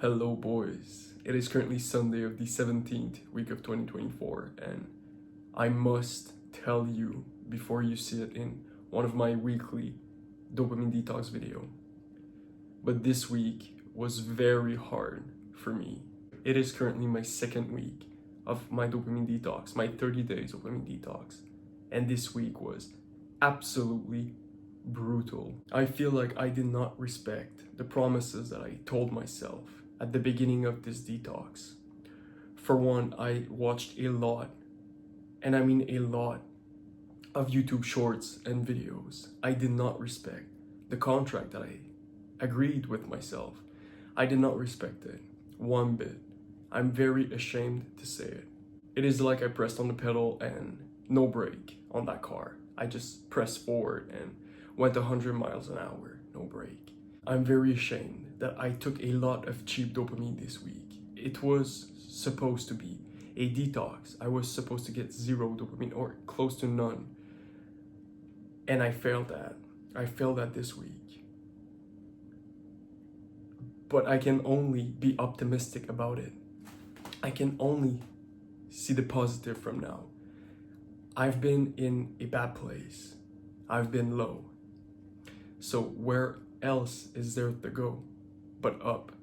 Hello boys, it is currently Sunday of the 17th week of 2024 and I must tell you before you see it in one of my weekly dopamine detox video. But this week was very hard for me. It is currently my second week of my dopamine detox, my 30 days dopamine detox. And this week was absolutely brutal. I feel like I did not respect the promises that I told myself at the beginning of this detox. For one, I watched a lot, and I mean a lot, of YouTube shorts and videos. I did not respect the contract that I agreed with myself. I did not respect it one bit. I'm very ashamed to say it. It is like I pressed on the pedal and no brake on that car. I just pressed forward and went 100 miles an hour, no brake. I'm very ashamed that I took a lot of cheap dopamine this week. It was supposed to be a detox. I was supposed to get zero dopamine or close to none. And I failed that. I failed that this week. But I can only be optimistic about it. I can only see the positive from now. I've been in a bad place. I've been low. So where else is there to go but up?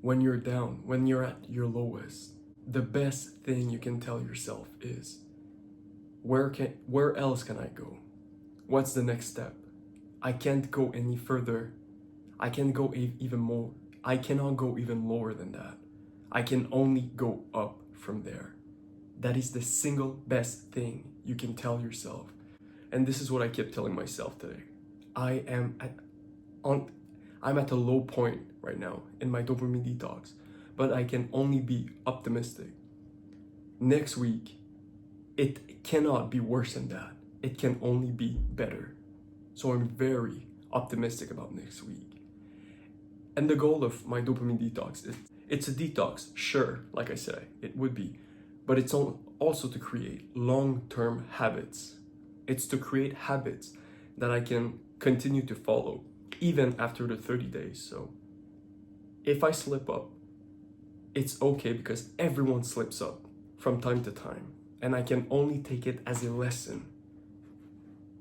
When you're down, when you're at your lowest, the best thing you can tell yourself is, where else can I go? What's the next step? I can't go any further. I can't go even more. I cannot go even lower than that. I can only go up from there. That is the single best thing you can tell yourself. And this is what I kept telling myself today. I'm at a low point right now in my dopamine detox, but I can only be optimistic. Next week, it cannot be worse than that. It can only be better. So I'm very optimistic about next week. And the goal of my dopamine detox it's a detox, sure, like I said, it would be, but it's also to create long-term habits. It's to create habits that I can continue to follow even after the 30 days. So if I slip up, it's okay because everyone slips up from time to time. And I can only take it as a lesson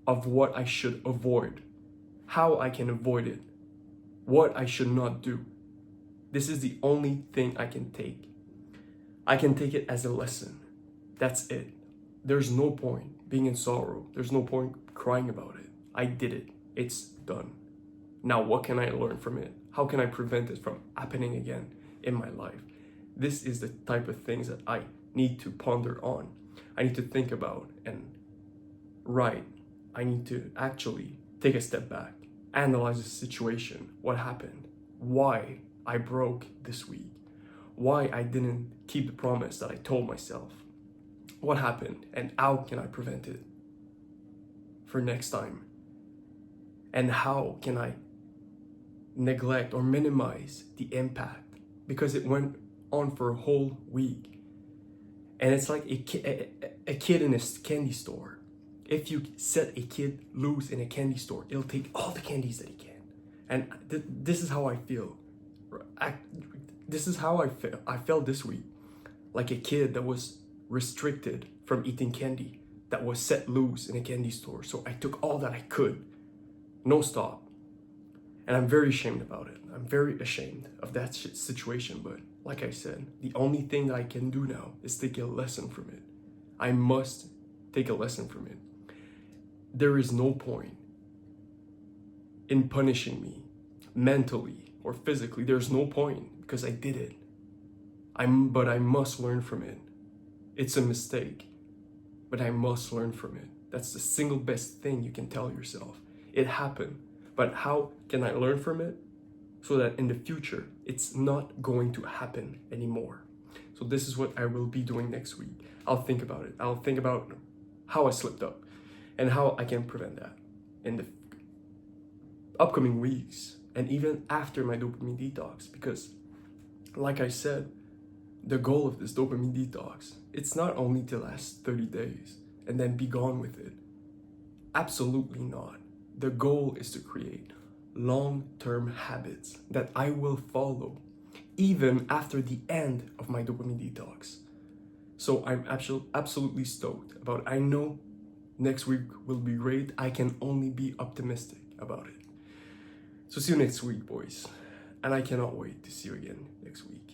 of what I should avoid, how I can avoid it, what I should not do. This is the only thing I can take. I can take it as a lesson. That's it. There's no point being in sorrow. There's no point crying about it. I did it. It's done. Now, what can I learn from it? How can I prevent it from happening again in my life? This is the type of things that I need to ponder on. I need to think about and write. I need to actually take a step back, analyze the situation, what happened, why I broke this week, why I didn't keep the promise that I told myself, what happened, and how can I prevent it for next time, and how can I neglect or minimize the impact, because it went on for a whole week. And it's like a kid in a candy store. If you set a kid loose in a candy store, it'll take all the candies that he can. And this is how I feel. This is how I felt this week. Like a kid that was restricted from eating candy, that was set loose in a candy store. So I took all that I could, no stop. And I'm very ashamed about it. I'm very ashamed of that situation. But like I said, the only thing that I can do now is take a lesson from it. I must take a lesson from it. There is no point in punishing me mentally or physically. There's no point because I did it. But I must learn from it. It's a mistake, but I must learn from it. That's the single best thing you can tell yourself. It happened, but how can I learn from it so that in the future, it's not going to happen anymore? So this is what I will be doing next week. I'll think about it. I'll think about how I slipped up and how I can prevent that in the upcoming weeks and even after my dopamine detox. Because like I said, the goal of this dopamine detox, it's not only to last 30 days and then be gone with it. Absolutely not. The goal is to create long-term habits that I will follow even after the end of my dopamine detox. So I'm absolutely stoked about it. I know next week will be great. I can only be optimistic about it. So see you next week, boys. And I cannot wait to see you again next week.